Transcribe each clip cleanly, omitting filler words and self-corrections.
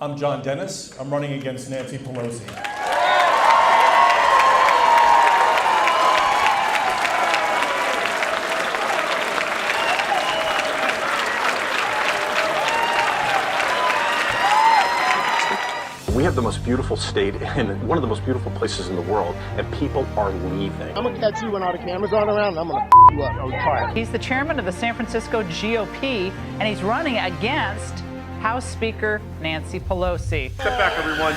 I'm John Dennis. I'm running against Nancy Pelosi. We have the most beautiful state and one of the most beautiful places in the world, and people are leaving. I'm gonna catch you when all the cameras aren't around, and I'm gonna you up. I'm tired. He's the chairman of the San Francisco GOP, and he's running against House Speaker Nancy Pelosi. Step back, everyone.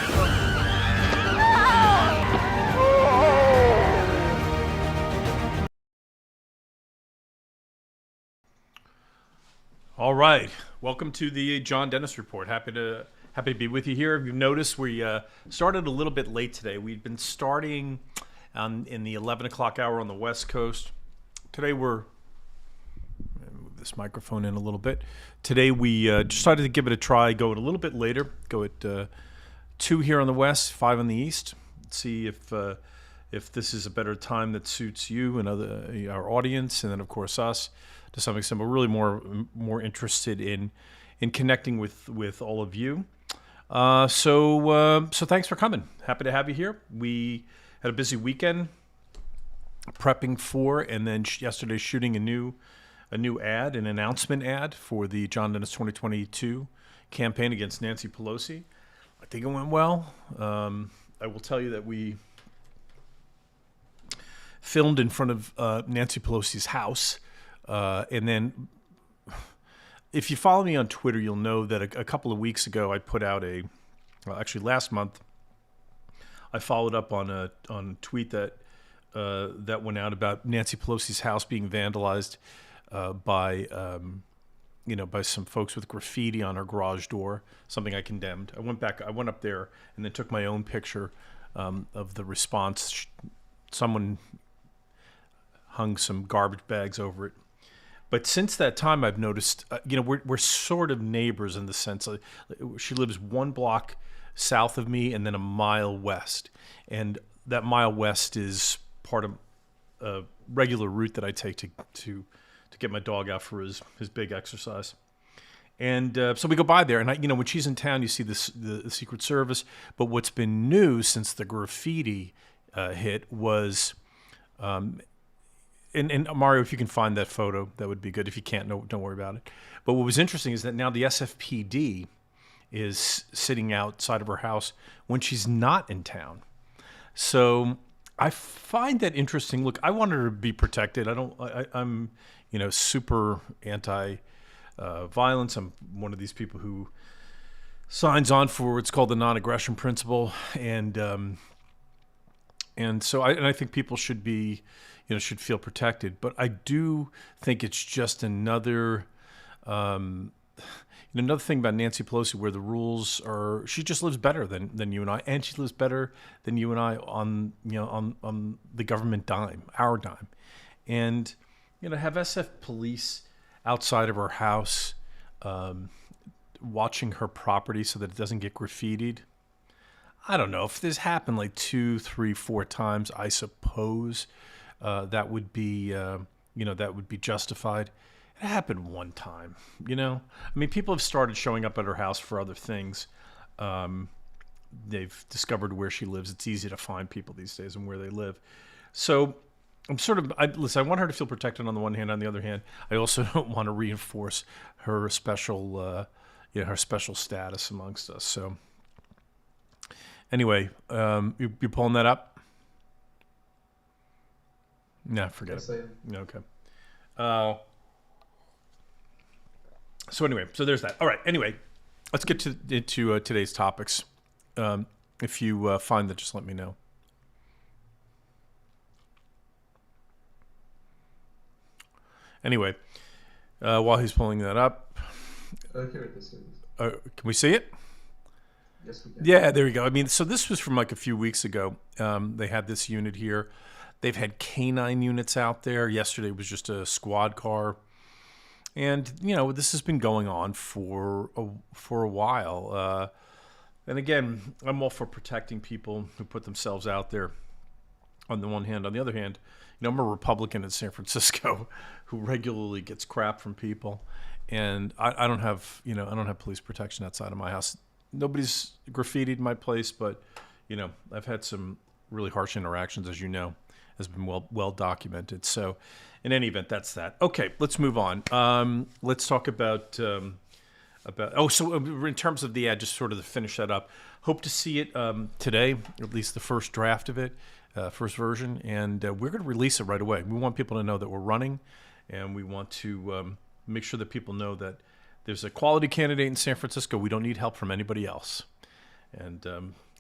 All right, welcome to the John Dennis Report. Happy to be with you here. You've noticed we started a little bit late today. We've been starting in the 11 o'clock hour on the West Coast. Today we're move this microphone in a little bit. Today we decided to give it a try, go it a little bit later, go at 2 here on the West, 5 on the East. See if this is a better time that suits you and our audience, and then of course us to some extent. We're really more interested in connecting with all of you. So thanks for coming. Happy to have you here. We had a busy weekend prepping for, and then yesterday shooting a new ad, an announcement ad for the John Dennis 2022 campaign against Nancy Pelosi. I think it went well. I will tell you that we filmed in front of Nancy Pelosi's house, and then if you follow me on Twitter, you'll know that a couple of weeks ago I put out actually last month, I followed up on a tweet that went out about Nancy Pelosi's house being vandalized by some folks with graffiti on her garage door, something I condemned. I went up there and then took my own picture of the response. Someone hung some garbage bags over it. But since that time, I've noticed, we're sort of neighbors in the sense she lives 1 block south of me and then a mile west. And that mile west is part of a regular route that I take to get my dog out for his big exercise. And so we go by there, and when she's in town, you see the Secret Service. But what's been new since the graffiti hit was... And Mario, if you can find that photo, that would be good. If you can't, no, don't worry about it. But what was interesting is that now the SFPD is sitting outside of her house when she's not in town. So I find that interesting. Look, I want her to be protected. I'm super anti-violence. I'm one of these people who signs on for what's called the non-aggression principle, and so I think people should be. Should feel protected. But I do think it's just another thing about Nancy Pelosi where the rules are, she just lives better than you and I, and she lives better than you and I on the government dime, our dime. And, have SF police outside of her house watching her property so that it doesn't get graffitied. I don't know. If this happened like 2, 3, 4 times, I suppose that would be justified. It happened one time, people have started showing up at her house for other things. They've discovered where she lives. It's easy to find people these days and where they live. So I'm I want her to feel protected on the one hand. On the other hand, I also don't want to reinforce her special, her special status amongst us. So anyway, you're pulling that up? No, forget it. Okay. So anyway, there's that. All right. Anyway, let's get into today's topics. If you find that, just let me know. Anyway, while he's pulling that up, here it is. can we see it? Yes, we can. Yeah, there we go. So this was from like a few weeks ago. They had this unit here. They've had canine units out there. Yesterday was just a squad car. And, this has been going on for a while. And again, I'm all for protecting people who put themselves out there on the one hand. On the other hand, I'm a Republican in San Francisco who regularly gets crap from people. And I don't have police protection outside of my house. nobody's graffitied my place, but I've had some really harsh interactions, as you know, has been well documented. So, in any event, that's that. Okay, let's move on. Let's talk about in terms of the ad, just sort of to finish that up. Hope to see it today, or at least the first draft of it, first version, and we're going to release it right away. We want people to know that we're running, and we want to make sure that people know that there's a quality candidate in San Francisco. We don't need help from anybody else, and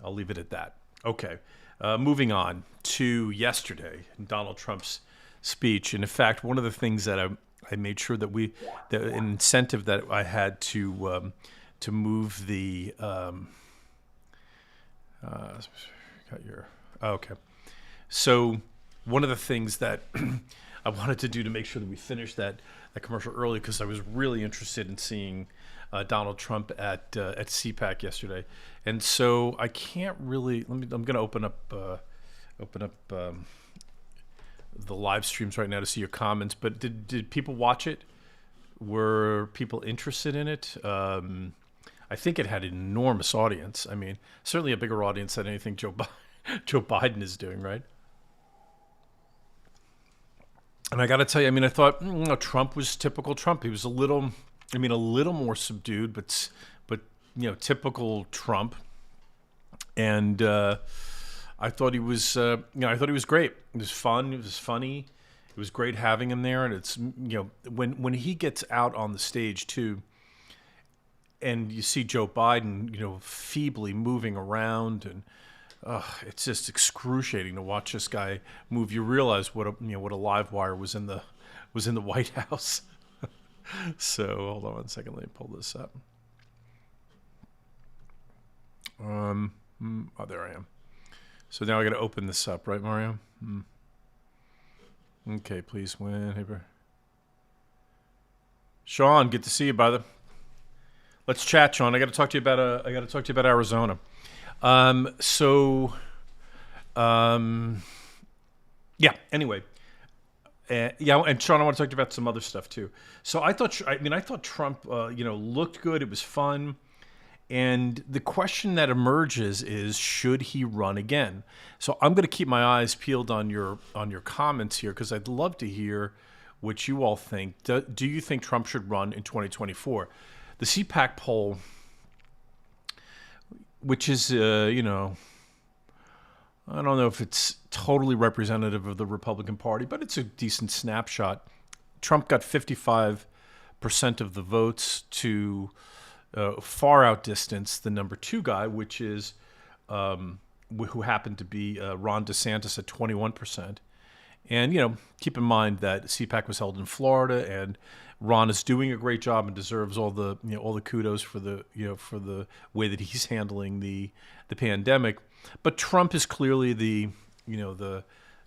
I'll leave it at that. Okay, moving on to yesterday, Donald Trump's speech. And in fact, one of the things that I made sure that an incentive that I had to move the okay. So one of the things that I wanted to do to make sure that we finished that commercial early, because I was really interested in seeing Donald Trump at CPAC yesterday, and so I can't really. I'm going to open up the live streams right now to see your comments. But did people watch it? Were people interested in it? I think it had an enormous audience. I mean, certainly a bigger audience than anything Joe Biden is doing, right? And I got to tell you, I mean, I thought Trump was typical Trump. He was a little more subdued, but typical Trump. And I thought he was, I thought he was great. It was fun. It was funny. It was great having him there. And it's, when he gets out on the stage too, and you see Joe Biden, feebly moving around, and it's just excruciating to watch this guy move. You realize what a live wire was in the White House. So hold on one second. Let me pull this up. There I am. So now I got to open this up, right, Mario? Okay, please win. Sean, good to see you, brother. Let's chat, Sean. I got to talk to you about Arizona. Anyway. And Sean, I want to talk to you about some other stuff too. So I thought Trump, looked good. It was fun. And the question that emerges is, should he run again? So I'm going to keep my eyes peeled on your comments here, because I'd love to hear what you all think. Do you think Trump should run in 2024? The CPAC poll, which is, I don't know if it's totally representative of the Republican Party, but it's a decent snapshot. Trump got 55% of the votes to far outdistance the number two guy, which is who happened to be Ron DeSantis at 21%. And, keep in mind that CPAC was held in Florida, and Ron is doing a great job and deserves all the kudos for the way that he's handling the pandemic. But Trump is clearly the gorilla,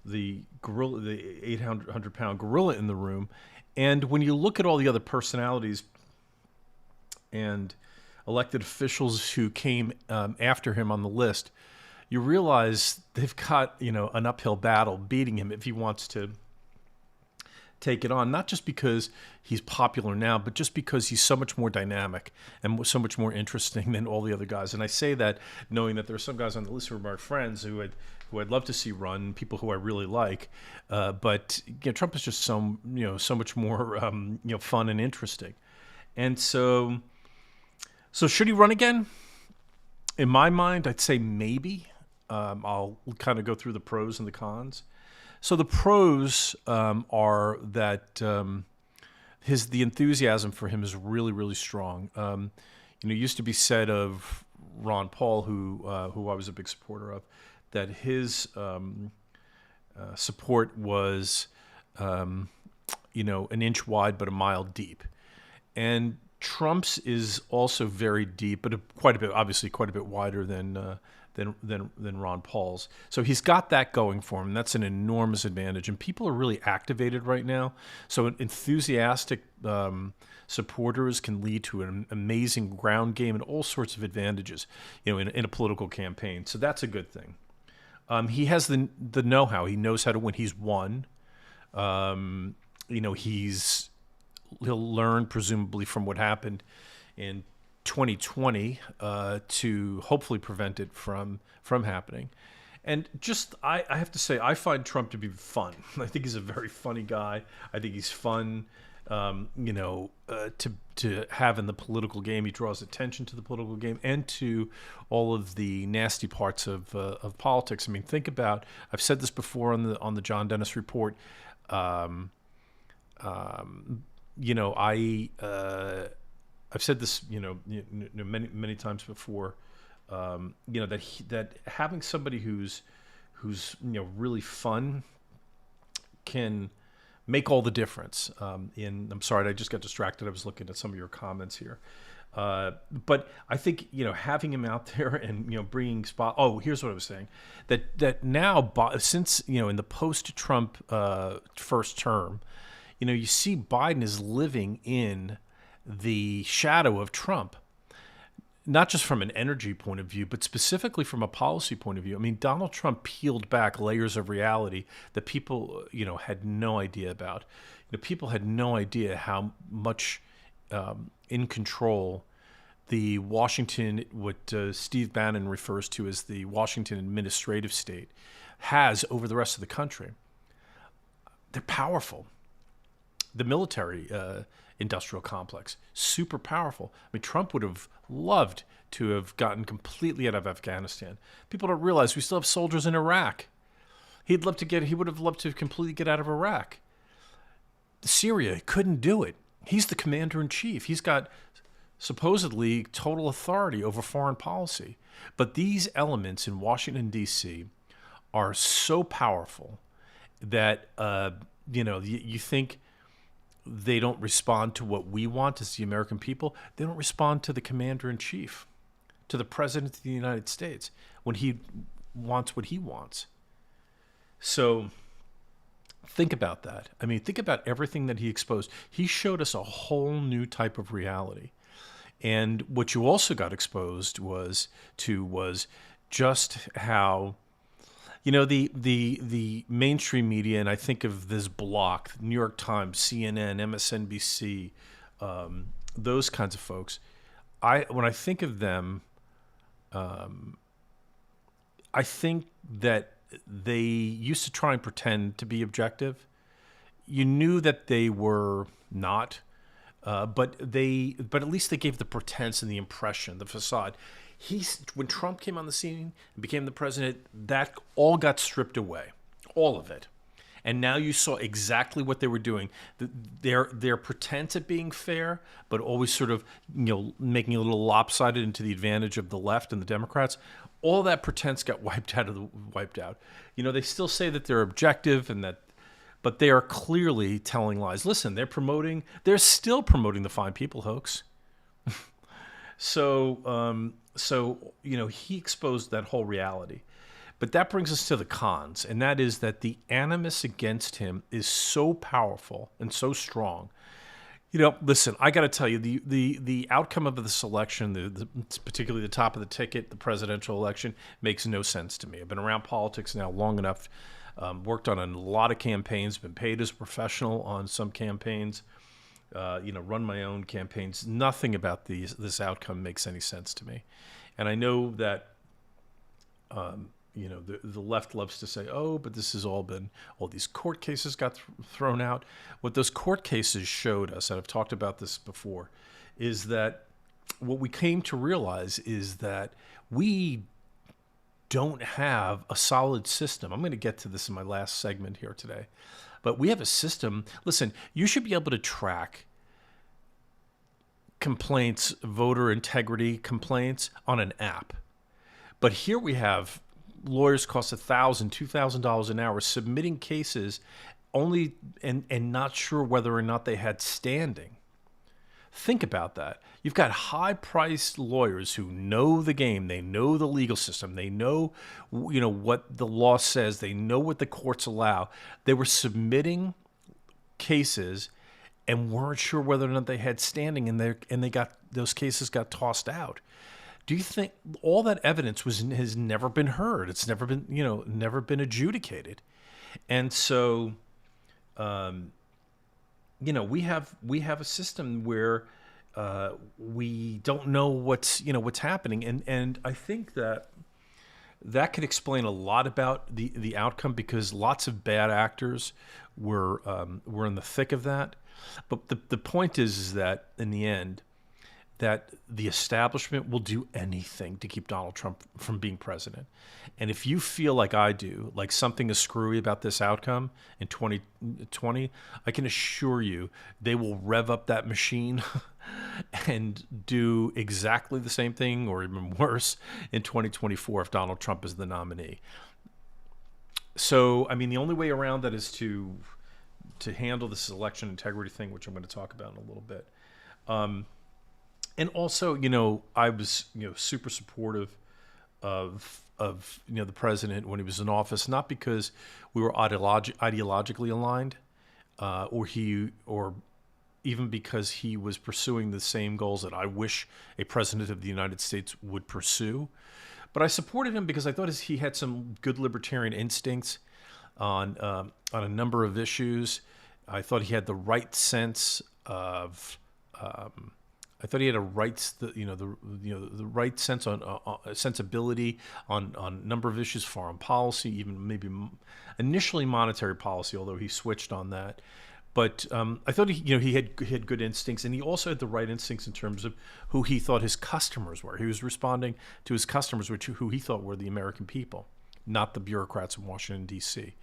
the 800-pound gorilla in the room. And when you look at all the other personalities and elected officials who came after him on the list, you realize they've got an uphill battle beating him if he wants to take it on, not just because he's popular now, but just because he's so much more dynamic and so much more interesting than all the other guys. And I say that knowing that there are some guys on the list who are my friends who I'd love to see run, people who I really like, but Trump is just so much more fun and interesting. And so should he run again? In my mind, I'd say maybe. I'll kind of go through the pros and the cons. So the pros are that the enthusiasm for him is really, really strong. It used to be said of Ron Paul, who I was a big supporter of, that his support was an inch wide but a mile deep, and Trump's is also very deep, but quite a bit wider than Ron Paul's. So he's got that going for him. That's an enormous advantage, and people are really activated right now. So enthusiastic supporters can lead to an amazing ground game and all sorts of advantages, in a political campaign. So that's a good thing. He has the know-how. He knows how to win. He's won. He'll learn presumably from what happened in 2020 to hopefully prevent it from happening. And just, I have to say, I find Trump to be fun. I think he's a very funny guy. I think he's fun, to have in the political game. He draws attention to the political game and to all of the nasty parts of politics. I mean, think about, I've said this before on the John Dennis Report. I've said this, many times before. That having somebody who's really fun can make all the difference. I'm sorry, I just got distracted. I was looking at some of your comments here. But I think, having him out there and, bringing spot. Oh, here's what I was saying. That now, since, in the post-Trump first term, you see Biden is living in the shadow of Trump, not just from an energy point of view, but specifically from a policy point of view. I mean, Donald Trump peeled back layers of reality that people, had no idea about. People had no idea how much in control the Washington, what Steve Bannon refers to as the Washington administrative state, has over the rest of the country. They're powerful. The military industrial complex, super powerful. I mean, Trump would have loved to have gotten completely out of Afghanistan. People don't realize we still have soldiers in Iraq. He would have loved to completely get out of Iraq. Syria couldn't do it. He's the commander in chief. He's got supposedly total authority over foreign policy. But these elements in Washington, D.C. are so powerful that, you think they don't respond to what we want as the American people. They don't respond to the commander-in-chief, to the president of the United States, when he wants what he wants. So think about that. I mean, think about everything that he exposed. He showed us a whole new type of reality. And what you also got exposed was just how, the mainstream media, and I think of this block, New York Times, CNN, MSNBC, those kinds of folks. When I think of them, I think that they used to try and pretend to be objective. You knew that they were not, but at least they gave the pretense and the impression, the facade. When Trump came on the scene and became the president, that all got stripped away, all of it. And now you saw exactly what they were doing. Their pretense at being fair, but always sort of, making it a little lopsided into the advantage of the left and the Democrats. All that pretense got wiped out. They still say that they're objective but they are clearly telling lies. Listen, they're still promoting the Fine People hoax. So he exposed that whole reality. But that brings us to the cons, and that is that the animus against him is so powerful and so strong. Listen, I got to tell you, the outcome of this election, particularly the top of the ticket, the presidential election, makes no sense to me. I've been around politics now long enough, worked on a lot of campaigns, been paid as a professional on some campaigns, run my own campaigns. Nothing about this outcome makes any sense to me. And I know that, the left loves to say, oh, but this has all these court cases got thrown out. What those court cases showed us, and I've talked about this before, is that what we came to realize is that we don't have a solid system. I'm going to get to this in my last segment here today. But we have a system. Listen, you should be able to track complaints, voter integrity complaints on an app. But here we have lawyers cost $1,000, $2,000 an hour submitting cases only and not sure whether or not they had standing. Think about that. You've got high-priced lawyers who know the game. They know the legal system. They know, what the law says. They know what the courts allow. They were submitting cases and weren't sure whether or not they had standing, and those cases got tossed out. Do you think all that evidence has never been heard? It's never been adjudicated, and so, we have a system where we don't know what's happening, and I think that could explain a lot about the outcome, because lots of bad actors were in the thick of that. But the point is that in the end, that the establishment will do anything to keep Donald Trump from being president. And if you feel like I do, like something is screwy about this outcome in 2020, I can assure you they will rev up that machine and do exactly the same thing or even worse in 2024 if Donald Trump is the nominee. So, I mean, the only way around that is to handle this election integrity thing, which I'm going to talk about in a little bit. And also, I was, super supportive of the president when he was in office, not because we were ideologically aligned, or even because he was pursuing the same goals that I wish a president of the United States would pursue. But I supported him because I thought he had some good libertarian instincts on a number of issues. I thought he had the right sense of. I thought he had the right sense on sensibility on a number of issues, foreign policy, even maybe initially monetary policy, although he switched on that. But I thought he had good instincts, and he also had the right instincts in terms of who he thought his customers were. He was responding to his customers, who he thought were the American people, not the bureaucrats in Washington D.C.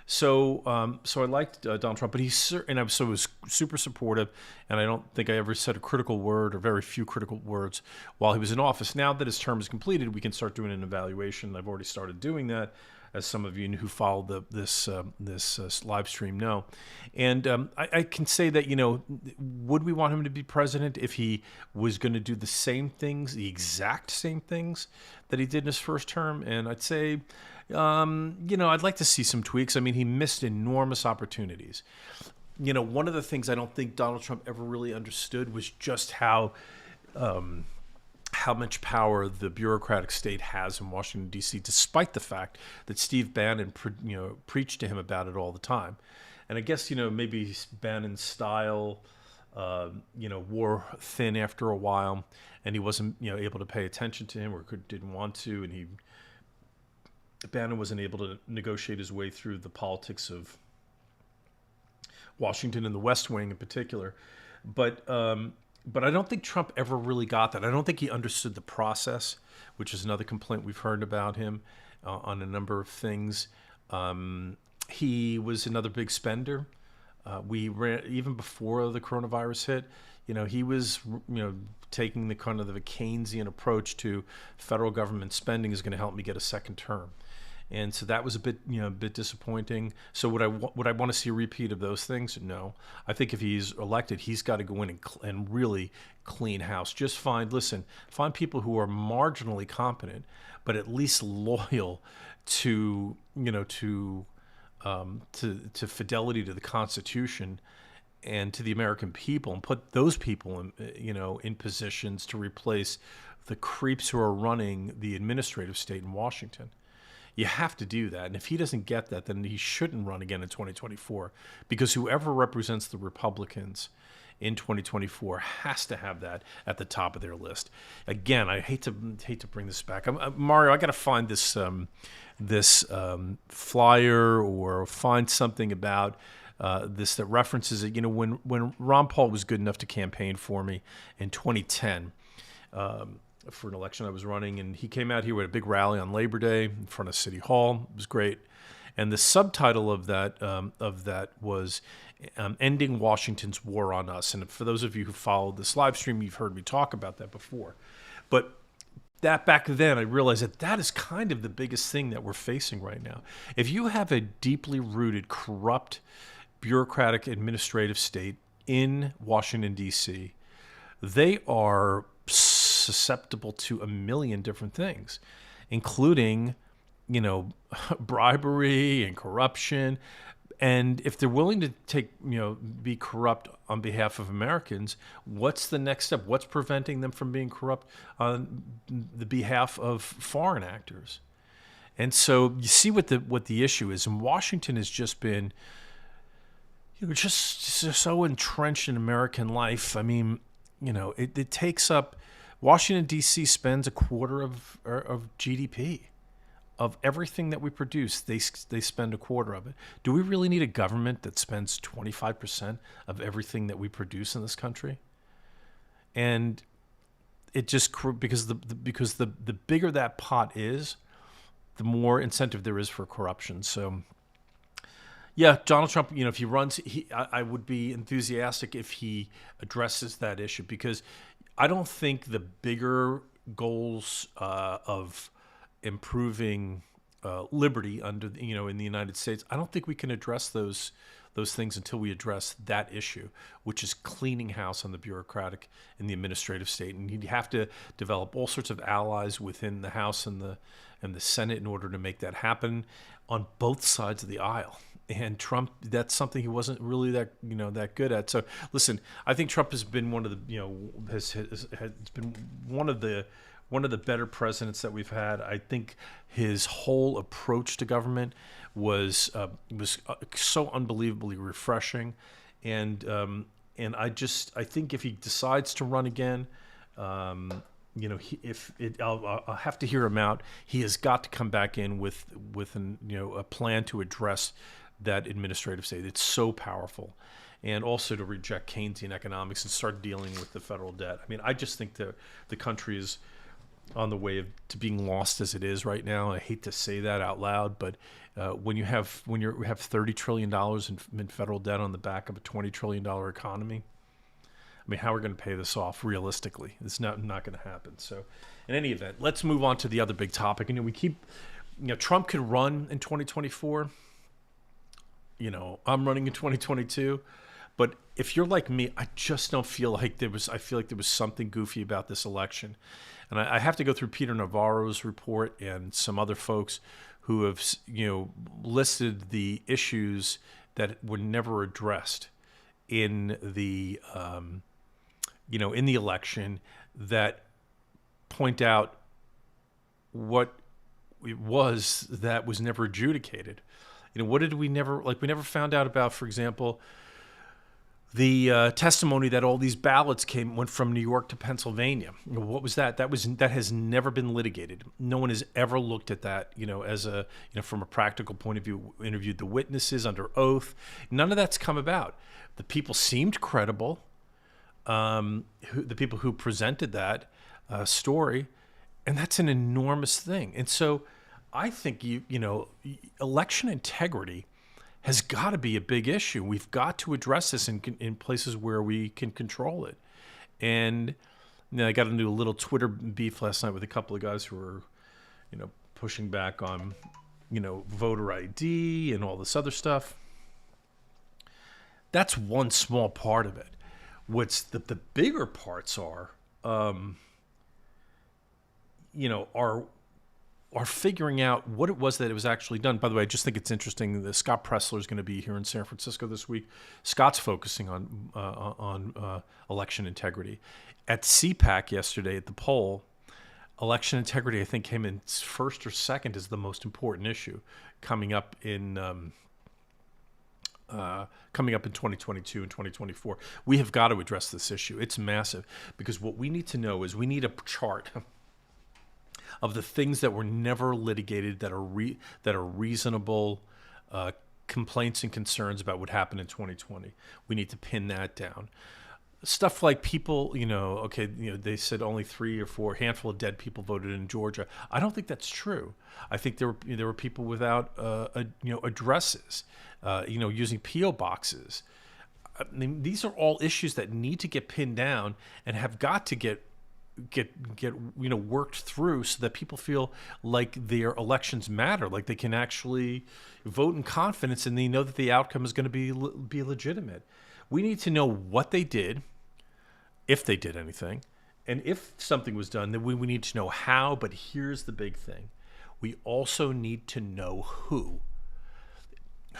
So I liked Donald Trump, but I was super supportive, and I don't think I ever said a critical word or very few critical words while he was in office. Now that his term is completed, we can start doing an evaluation. I've already started doing that, as some of you who followed this live stream know. And I can say that, would we want him to be president if he was going to do the same things, the exact same things that he did in his first term? And I'd say, I'd like to see some tweaks. I mean, he missed enormous opportunities. One of the things I don't think Donald Trump ever really understood was just how much power the bureaucratic state has in Washington, D.C., despite the fact that Steve Bannon, preached to him about it all the time. And I guess, maybe Bannon's style, wore thin after a while, and he wasn't, able to pay attention to him or didn't want to, and Bannon wasn't able to negotiate his way through the politics of Washington and the West Wing in particular. But I don't think Trump ever really got that. I don't think he understood the process, which is another complaint we've heard about him on a number of things. He was another big spender. We ran even before the coronavirus hit. He was taking the kind of the Keynesian approach to federal government spending is going to help me get a second term. And so that was a bit disappointing. So would I want to see a repeat of those things? No. I think if he's elected, he's got to go in and really clean house. Just find people who are marginally competent, but at least loyal to fidelity to the Constitution and to the American people, and put those people in positions to replace the creeps who are running the administrative state in Washington. You have to do that. And if he doesn't get that, then he shouldn't run again in 2024, because whoever represents the Republicans in 2024 has to have that at the top of their list. Again, I hate to bring this back. Mario, I got to find this flyer or find something about this that references it. When Ron Paul was good enough to campaign for me in 2010, for an election I was running, and he came out here with a big rally on Labor Day in front of City Hall. It was great, and the subtitle of that was "Ending Washington's War on Us." And for those of you who followed this live stream, you've heard me talk about that before. But that back then, I realized that is kind of the biggest thing that we're facing right now. If you have a deeply rooted, corrupt, bureaucratic, administrative state in Washington, D.C., they are susceptible to a million different things, including, bribery and corruption. And if they're willing to be corrupt on behalf of Americans, what's the next step? What's preventing them from being corrupt on the behalf of foreign actors? And so you see what the issue is. And Washington has just been, just so entrenched in American life. I mean, it takes up. Washington D.C. spends a quarter of GDP. Of everything that we produce, they spend a quarter of it. Do we really need a government that spends 25% of everything that we produce in this country? And it just because the bigger that pot is, the more incentive there is for corruption. So, yeah, Donald Trump. If he runs, I would be enthusiastic if he addresses that issue, because I don't think the bigger goals of improving liberty in the United States, I don't think we can address those things until we address that issue, which is cleaning house on the bureaucratic and the administrative state. And you'd have to develop all sorts of allies within the House and the Senate in order to make that happen on both sides of the aisle. And Trump, that's something he wasn't really that good at. So listen, I think Trump has been one of the has been one of the better presidents that we've had. I think his whole approach to government was so unbelievably refreshing, and I think if he decides to run again, I'll have to hear him out. He has got to come back in with a plan to address that administrative state. It's so powerful. And also to reject Keynesian economics and start dealing with the federal debt. I mean, I just think that the country is on the way to being lost as it is right now. I hate to say that out loud, but when you have $30 trillion in federal debt on the back of a $20 trillion economy, I mean, how are we going to pay this off realistically? It's not going to happen. So, in any event, let's move on to the other big topic. Trump could run in 2024. I'm running in 2022. But if you're like me, I just don't feel like I feel like there was something goofy about this election. And I have to go through Peter Navarro's report and some other folks who have, listed the issues that were never addressed in the, in the election, that point out what it was that was never adjudicated. What did we never found out about, for example, the testimony that all these ballots went from New York to Pennsylvania. What was that? That has never been litigated. No one has ever looked at that, as from a practical point of view, interviewed the witnesses under oath. None of that's come about. The people seemed credible. The people who presented that story, and that's an enormous thing. And so I think election integrity has got to be a big issue. We've got to address this in places where we can control it. And I got into a little Twitter beef last night with a couple of guys who were, pushing back on, voter ID and all this other stuff. That's one small part of it. What's the bigger parts are figuring out what it was that it was actually done. By the way, I just think it's interesting that Scott Pressler is going to be here in San Francisco this week. Scott's focusing on election integrity. At CPAC yesterday at the poll, election integrity, I think, came in first or second as the most important issue coming up in 2022 and 2024. We have got to address this issue. It's massive, because what we need to know is we need a chart of the things that were never litigated, that are reasonable complaints and concerns about what happened in 2020. We need to pin that down. Stuff like people, they said only 3 or 4 handful of dead people voted in Georgia. I don't think that's true. I think there were people without addresses, using PO boxes. I mean, these are all issues that need to get pinned down and have got to get worked through, so that people feel like their elections matter, like they can actually vote in confidence and they know that the outcome is going to be legitimate. We need to know what they did, if they did anything, and if something was done, then we need to know how. But here's the big thing: we also need to know who.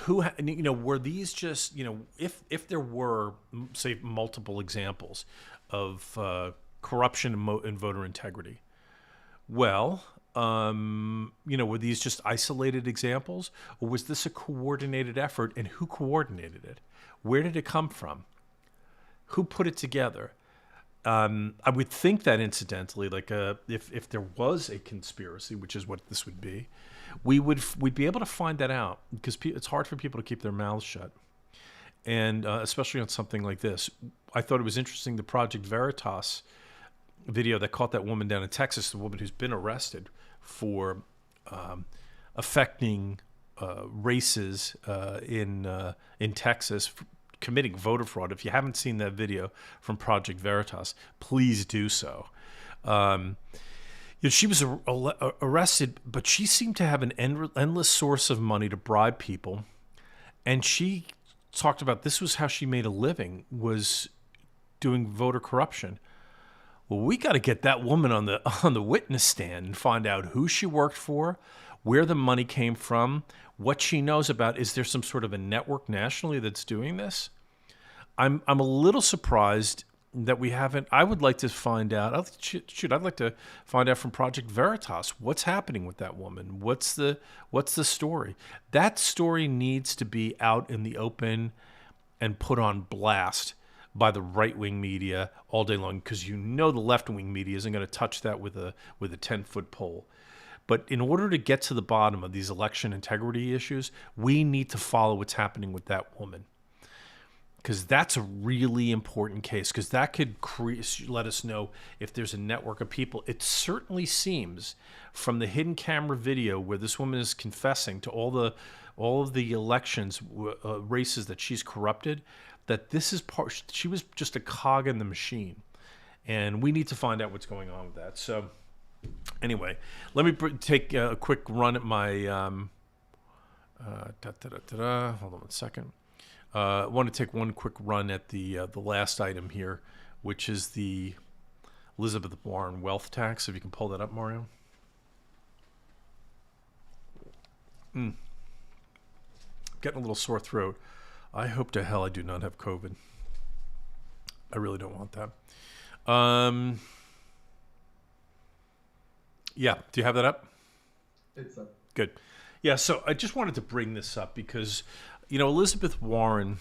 Were these just, if there were, say, multiple examples of corruption and voter integrity. Well, were these just isolated examples, or was this a coordinated effort? And who coordinated it? Where did it come from? Who put it together? I would think that incidentally, like if there was a conspiracy, which is what this would be, we'd be able to find that out because it's hard for people to keep their mouths shut, and especially on something like this. I thought it was interesting the Project Veritas video that caught that woman down in Texas, the woman who's been arrested for affecting races in Texas, committing voter fraud. If you haven't seen that video from Project Veritas, please do so. She was arrested, but she seemed to have an endless source of money to bribe people, and she talked about this was how she made a living, was doing voter corruption. Well, we got to get that woman on the witness stand and find out who she worked for, where the money came from, what she knows about. Is there some sort of a network nationally that's doing this? I'm a little surprised that we haven't. I would like to find out. I'd like to find out from Project Veritas what's happening with that woman. What's the story? That story needs to be out in the open and put on blast by the right-wing media all day long, because the left-wing media isn't going to touch that with a 10-foot pole. But in order to get to the bottom of these election integrity issues, we need to follow what's happening with that woman, because that's a really important case, because that could let us know if there's a network of people. It certainly seems from the hidden camera video where this woman is confessing to all of the elections races that she's corrupted, that this is she was just a cog in the machine, and we need to find out what's going on with that. So anyway, let me take a quick run at my hold on one second. I want to take one quick run at the last item here, which is the Elizabeth Warren wealth tax. If you can pull that up, Mario. Getting a little sore throat. I hope to hell I do not have COVID. I really don't want that. Yeah, do you have that up? It's up. Good. Yeah, so I just wanted to bring this up because, Elizabeth Warren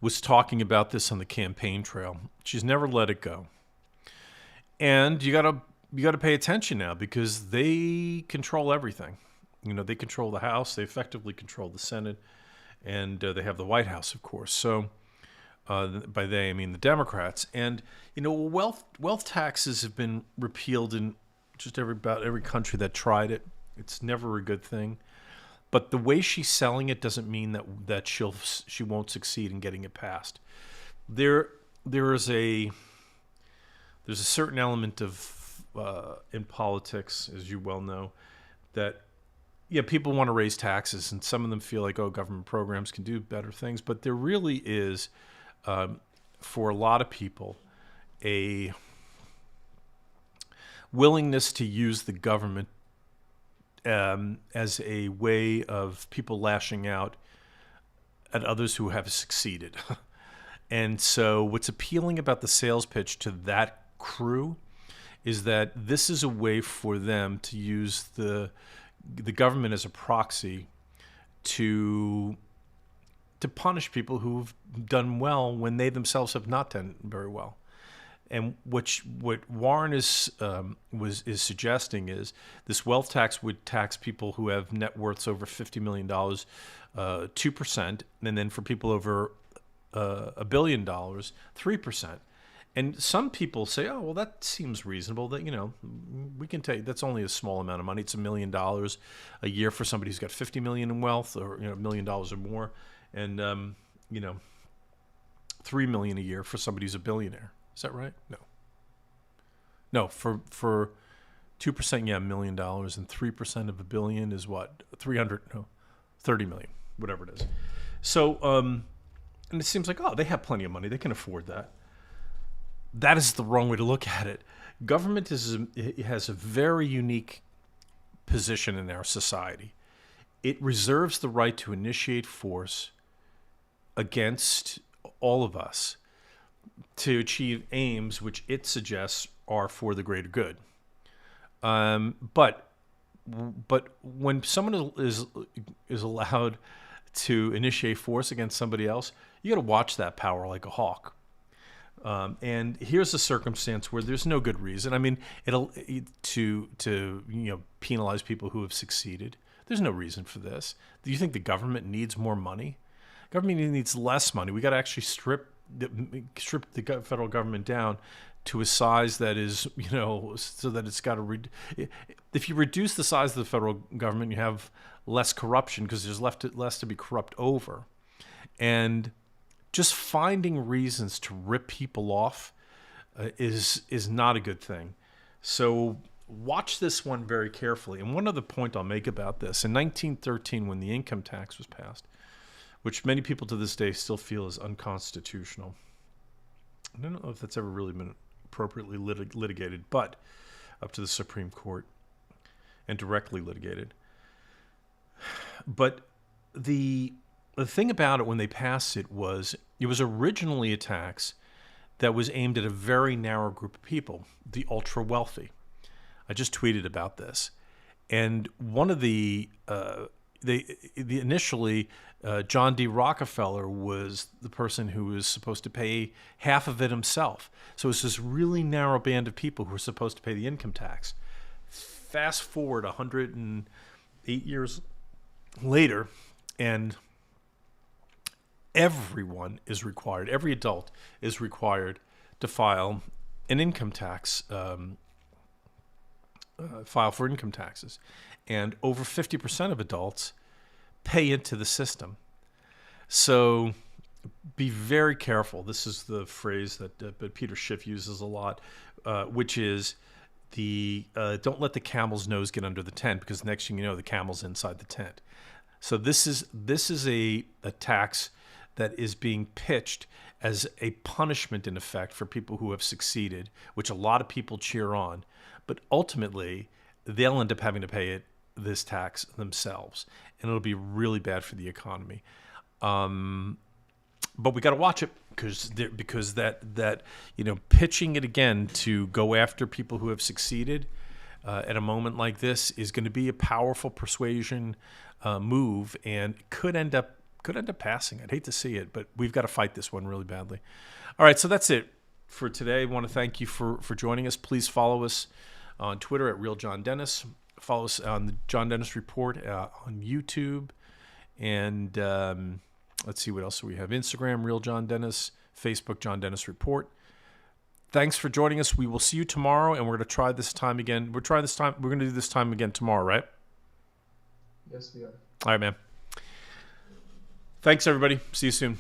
was talking about this on the campaign trail. She's never let it go. And you gotta pay attention now, because they control everything. They control the House, they effectively control the Senate, and they have the White House, of course. So by they, I mean the Democrats. And, wealth taxes have been repealed in just about every country that tried it. It's never a good thing. But the way she's selling it doesn't mean that she won't succeed in getting it passed. There's a certain element of in politics, as you well know, that people want to raise taxes, and some of them feel like, government programs can do better things. But there really is, for a lot of people, a willingness to use the government as a way of people lashing out at others who have succeeded. And so what's appealing about the sales pitch to that crew is that this is a way for them to use the government as a proxy to punish people who've done well when they themselves have not done very well. And what Warren is suggesting is this wealth tax would tax people who have net worths over $50 million, 2%, and then for people over $1 billion, 3%. And some people say, oh, well, that seems reasonable. That we can take, that's only a small amount of money. It's $1 million a year for somebody who's got $50 million in wealth, or $1 million or more, and $3 million a year for somebody who's a billionaire. Is that right? No. For 2%, $1 million, and 3% of $1 billion is what? 30 million, whatever it is. So, and it seems like, they have plenty of money. They can afford that. That is the wrong way to look at it. Government has a very unique position in our society. It reserves the right to initiate force against all of us to achieve aims which it suggests are for the greater good. But when someone is allowed to initiate force against somebody else, you got to watch that power like a hawk, And here's a circumstance where there's no good reason. I mean, to penalize people who have succeeded. There's no reason for this. Do you think the government needs more money? Government needs less money. We got to actually strip the federal government down to a size that is, so that it's got to. If you reduce the size of the federal government, you have less corruption because there's less to be corrupt over, and just finding reasons to rip people off is not a good thing. So watch this one very carefully. And one other point I'll make about this: in 1913, when the income tax was passed, which many people to this day still feel is unconstitutional. I don't know if that's ever really been appropriately litigated, but up to the Supreme Court and directly litigated. But the thing about it when they passed it was originally a tax that was aimed at a very narrow group of people, the ultra wealthy. I just tweeted about this. And one of initially, John D. Rockefeller was the person who was supposed to pay half of it himself. So it's this really narrow band of people who are supposed to pay the income tax. Fast forward 108 years later, and everyone is required, every adult is required to file an income tax, file for income taxes. And over 50% of adults pay into the system. So be very careful. This is the phrase that Peter Schiff uses a lot, which is don't let the camel's nose get under the tent, because next thing you know, the camel's inside the tent. So this is a tax that is being pitched as a punishment, in effect, for people who have succeeded, which a lot of people cheer on. But ultimately, they'll end up having to pay this tax themselves, and it'll be really bad for the economy. But we got to watch it because that pitching it again to go after people who have succeeded at a moment like this is going to be a powerful persuasion move, and could end up passing. I'd hate to see it, but we've got to fight this one really badly. All right, so that's it for today. I want to thank you for joining us. Please follow us on Twitter at Real John Dennis. Follow us on the John Dennis Report on YouTube. And let's see, what else do we have? Instagram, Real John Dennis. Facebook, John Dennis Report. Thanks for joining us. We will see you tomorrow, and we're going to try this time again. We're going to do this time again tomorrow, right? Yes, we are. All right, man. Thanks, everybody. See you soon.